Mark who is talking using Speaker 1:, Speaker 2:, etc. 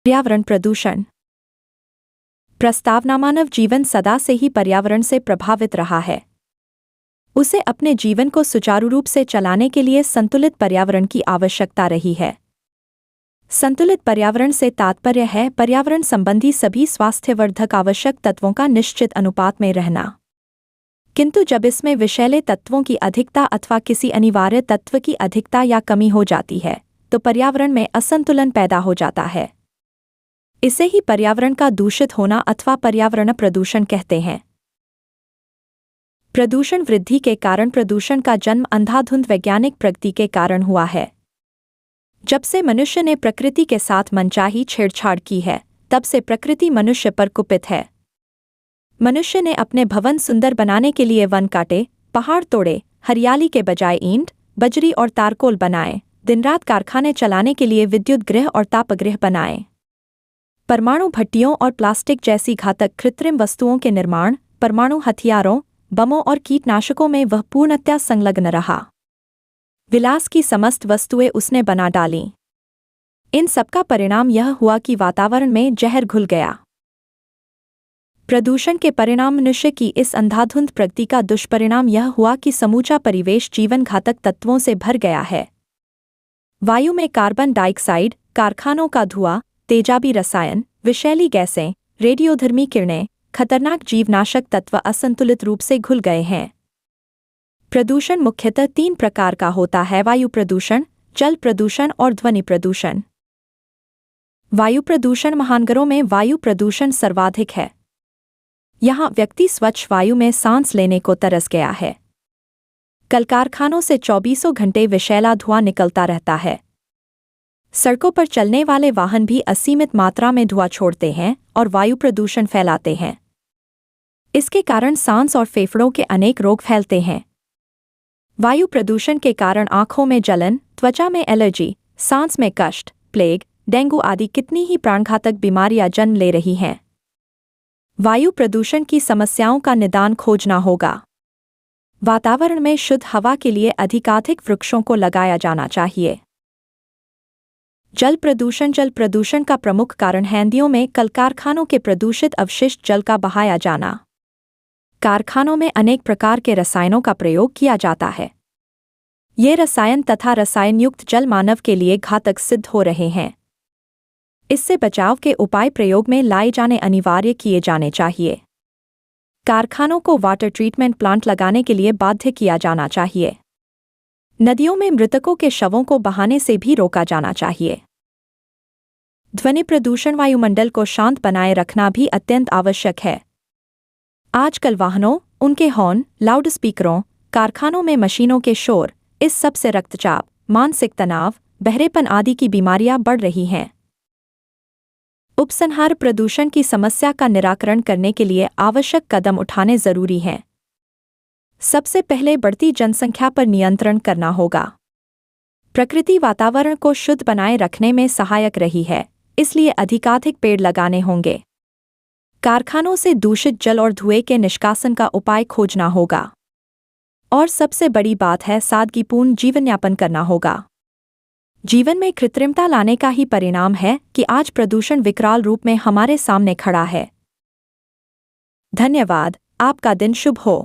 Speaker 1: पर्यावरण प्रदूषण। प्रस्तावना। मानव जीवन सदा से ही पर्यावरण से प्रभावित रहा है। उसे अपने जीवन को सुचारू रूप से चलाने के लिए संतुलित पर्यावरण की आवश्यकता रही है। संतुलित पर्यावरण से तात्पर्य है पर्यावरण संबंधी सभी स्वास्थ्यवर्धक आवश्यक तत्वों का निश्चित अनुपात में रहना। किंतु जब इसमें विषैले तत्वों की अधिकता अथवा किसी अनिवार्य तत्व की अधिकता या कमी हो जाती है तो पर्यावरण में असंतुलन पैदा हो जाता है। इसे ही पर्यावरण का दूषित होना अथवा पर्यावरण प्रदूषण कहते हैं। प्रदूषण वृद्धि के कारण। प्रदूषण का जन्म अंधाधुंध वैज्ञानिक प्रगति के कारण हुआ है। जब से मनुष्य ने प्रकृति के साथ मनचाही छेड़छाड़ की है तब से प्रकृति मनुष्य पर कुपित है। मनुष्य ने अपने भवन सुंदर बनाने के लिए वन काटे, पहाड़ तोड़े, हरियाली के बजाय ईंट, बजरी और तारकोल बनाए, दिनरात कारखाने चलाने के लिए विद्युत गृह और तापगृह बनाए। परमाणु भट्टियों और प्लास्टिक जैसी घातक कृत्रिम वस्तुओं के निर्माण, परमाणु हथियारों, बमों और कीटनाशकों में वह पूर्णतया संलग्न रहा। विलास की समस्त वस्तुएं उसने बना डालीं। इन सबका परिणाम यह हुआ कि वातावरण में जहर घुल गया। प्रदूषण के परिणाम। मनुष्य की इस अंधाधुंध प्रगति का दुष्परिणाम यह हुआ कि समूचा परिवेश जीवन घातक तत्वों से भर गया है। वायु में कार्बन डाइऑक्साइड, कारखानों का धुआं, तेजाबी रसायन, विषैली गैसें, रेडियोधर्मी किरणें, खतरनाक जीवनाशक तत्व असंतुलित रूप से घुल गए हैं। प्रदूषण मुख्यतः 3 प्रकार का होता है: वायु प्रदूषण, जल प्रदूषण और ध्वनि प्रदूषण। वायु प्रदूषण। महानगरों में वायु प्रदूषण सर्वाधिक है। यहाँ व्यक्ति स्वच्छ वायु में सांस लेने को तरस गया है। कल कारखानों से 24 घंटे विषैला धुआं निकलता रहता है। सड़कों पर चलने वाले वाहन भी असीमित मात्रा में धुआं छोड़ते हैं और वायु प्रदूषण फैलाते हैं। इसके कारण सांस और फेफड़ों के अनेक रोग फैलते हैं। वायु प्रदूषण के कारण आंखों में जलन, त्वचा में एलर्जी, सांस में कष्ट, प्लेग, डेंगू आदि कितनी ही प्राणघातक बीमारियां जन्म ले रही हैं। वायु प्रदूषण की समस्याओं का निदान खोजना होगा। वातावरण में शुद्ध हवा के लिए अधिकाधिक वृक्षों को लगाया जाना चाहिए। जल प्रदूषण। जल प्रदूषण का प्रमुख कारण है नदियों में कल कारखानों के प्रदूषित अवशिष्ट जल का बहाया जाना। कारखानों में अनेक प्रकार के रसायनों का प्रयोग किया जाता है। ये रसायन तथा रसायनयुक्त जल मानव के लिए घातक सिद्ध हो रहे हैं। इससे बचाव के उपाय प्रयोग में लाए जाने अनिवार्य किए जाने चाहिए। कारखानों को वाटर ट्रीटमेंट प्लांट लगाने के लिए बाध्य किया जाना चाहिए। नदियों में मृतकों के शवों को बहाने से भी रोका जाना चाहिए। ध्वनि प्रदूषण। वायुमंडल को शांत बनाए रखना भी अत्यंत आवश्यक है। आजकल वाहनों, उनके हॉर्न, लाउड स्पीकरों, कारखानों में मशीनों के शोर, इस सब से रक्तचाप, मानसिक तनाव, बहरेपन आदि की बीमारियां बढ़ रही हैं। उपसंहार। प्रदूषण की समस्या का निराकरण करने के लिए आवश्यक कदम उठाने जरूरी हैं। सबसे पहले बढ़ती जनसंख्या पर नियंत्रण करना होगा। प्रकृति वातावरण को शुद्ध बनाए रखने में सहायक रही है, इसलिए अधिकाधिक पेड़ लगाने होंगे। कारखानों से दूषित जल और धुएं के निष्कासन का उपाय खोजना होगा। और सबसे बड़ी बात है सादगीपूर्ण जीवनयापन करना होगा। जीवन में कृत्रिमता लाने का ही परिणाम है कि आज प्रदूषण विकराल रूप में हमारे सामने खड़ा है। धन्यवाद। आपका दिन शुभ हो।